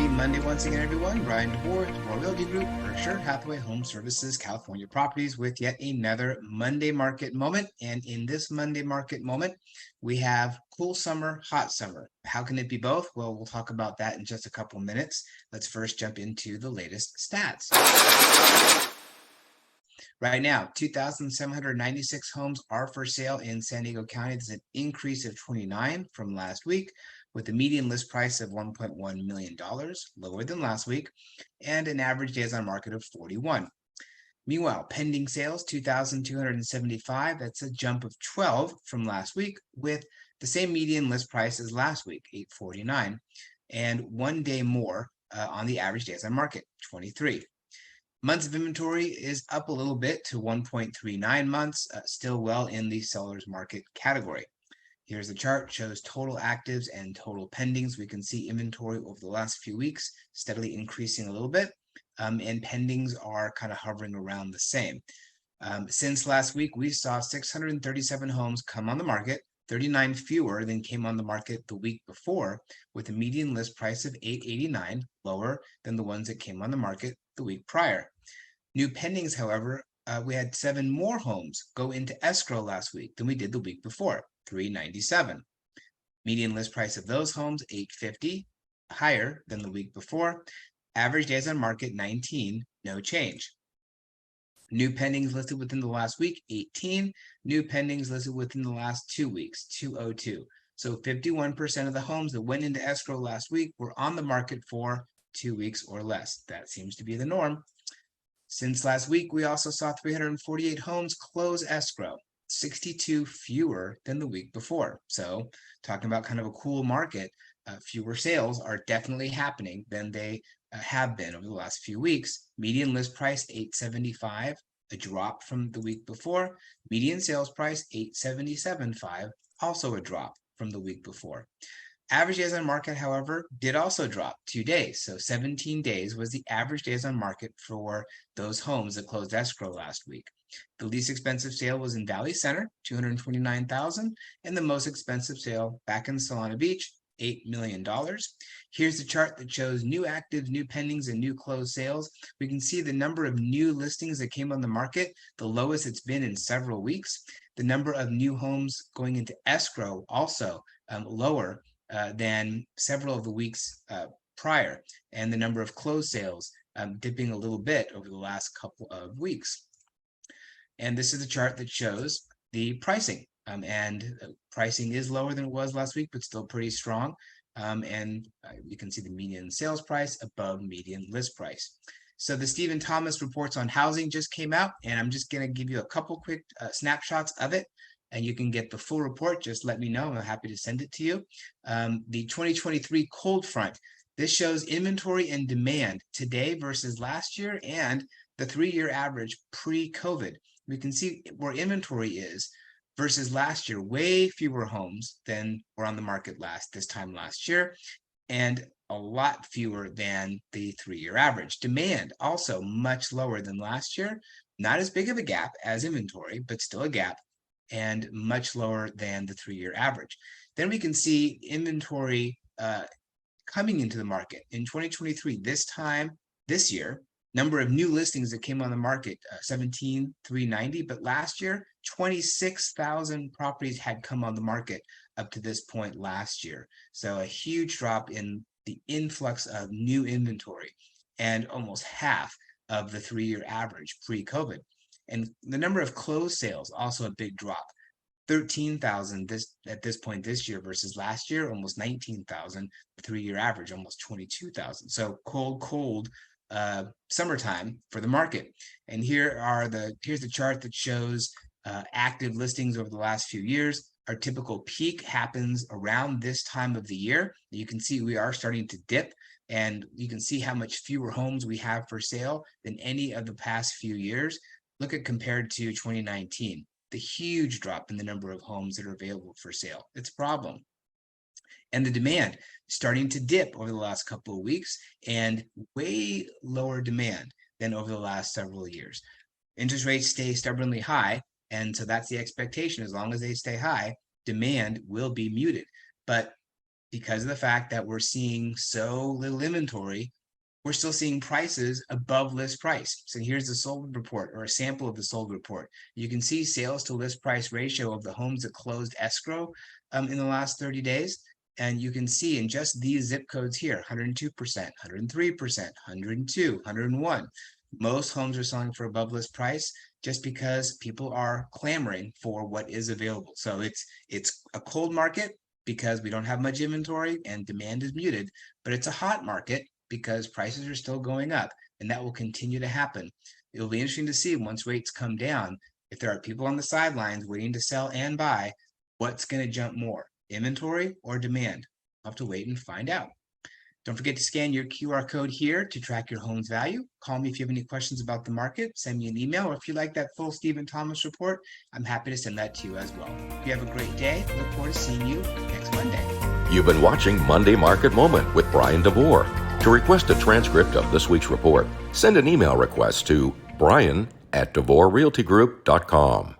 Happy Monday once again, everyone. Bryan Devore, Devore Realty Group, Berkshire, Hathaway, HomeServices, California Properties, with yet another Monday market moment. And in this Monday market moment, we have cool summer, hot summer. How can it be both? Well, we'll talk about that in just a couple minutes. Let's first jump into the latest stats. Right now, 2,796 homes are for sale in San Diego County. That's an increase of 29 from last week, with a median list price of $1.1 million, lower than last week, and an average days on market of 41. Meanwhile, pending sales, 2,275. That's a jump of 12 from last week, with the same median list price as last week, 849, and 1 day more on the average days on market, 23. Months of inventory is up a little bit to 1.39 months, still well in the seller's market category. Here's the chart, shows total actives and total pendings. We can see inventory over the last few weeks steadily increasing a little bit, and pendings are kind of hovering around the same. Since last week, we saw 637 homes come on the market, 39 fewer than came on the market the week before, with a median list price of $889, lower than the ones that came on the market the week prior. New pendings, however, we had 7 more homes go into escrow last week than we did the week before, 397. Median list price of those homes, $850, higher than the week before. Average days on market, 19, no change. New pendings listed within the last week, 18. New pendings listed within the last 2 weeks, 202. So 51% of the homes that went into escrow last week were on the market for 2 weeks or less. That seems to be the norm. Since last week, we also saw 348 homes close escrow, 62 fewer than the week before. So talking about kind of a cool market, fewer sales are definitely happening than they have been over the last few weeks. Median list price, $875, a drop from the week before. Median sales price, $877.5, also a drop from the week before. Average days on market, however, did also drop 2 days. So 17 days was the average days on market for those homes that closed escrow last week. The least expensive sale was in Valley Center, $229,000, and the most expensive sale back in Solana Beach, $8 million. Here's the chart that shows new actives, new pendings, and new closed sales. We can see the number of new listings that came on the market, the lowest it's been in several weeks. The number of new homes going into escrow also lower than several of the weeks prior, and the number of closed sales dipping a little bit over the last couple of weeks. And this is the chart that shows the pricing, and pricing is lower than it was last week, but still pretty strong. And you can see the median sales price above median list price. So the Stephen Thomas reports on housing just came out, and I'm just going to give you a couple quick snapshots of it, and you can get the full report. Just let me know. I'm happy to send it to you. The 2023 cold front. This shows inventory and demand today versus last year and the 3-year average pre-COVID. We can see where inventory is versus last year. Way fewer homes than were on the market this time last year, and a lot fewer than the 3-year average. Demand also much lower than last year. Not as big of a gap as inventory, but still a gap, and much lower than the 3-year average. Then we can see inventory coming into the market in 2023. This year, number of new listings that came on the market, 17,390, but last year, 26,000 properties had come on the market up to this point last year. So a huge drop in the influx of new inventory, and almost half of the 3-year average pre-COVID. And the number of closed sales, also a big drop. 13,000 at this point this year versus last year, almost 19,000. The 3-year average, almost 22,000. So cold summertime for the market. And here's the chart that shows active listings over the last few years. Our typical peak happens around this time of the year. You can see we are starting to dip, and you can see how much fewer homes we have for sale than any of the past few years. Look at compared to 2019, the huge drop in the number of homes that are available for sale. It's a problem. And the demand starting to dip over the last couple of weeks, and way lower demand than over the last several years. Interest rates stay stubbornly high, and so that's the expectation. As long as they stay high, demand will be muted. But because of the fact that we're seeing so little inventory, we're still seeing prices above list price. So here's the sold report, or a sample of the sold report. You can see sales to list price ratio of the homes that closed escrow in the last 30 days. And you can see in just these zip codes here, 102%, 103%, 102, 101. Most homes are selling for above list price just because people are clamoring for what is available. So it's a cold market because we don't have much inventory and demand is muted, but it's a hot market because prices are still going up, and that will continue to happen. It'll be interesting to see once rates come down, if there are people on the sidelines waiting to sell and buy, what's going to jump more, inventory or demand? I'll have to wait and find out. Don't forget to scan your QR code here to track your home's value. Call me if you have any questions about the market. Send me an email, or if you like that full Stephen Thomas report, I'm happy to send that to you as well. If you have a great day, look forward to seeing you next Monday. You've been watching Monday Market Moment with Bryan Devore. To request a transcript of this week's report, send an email request to brian@devorerealtygroup.com.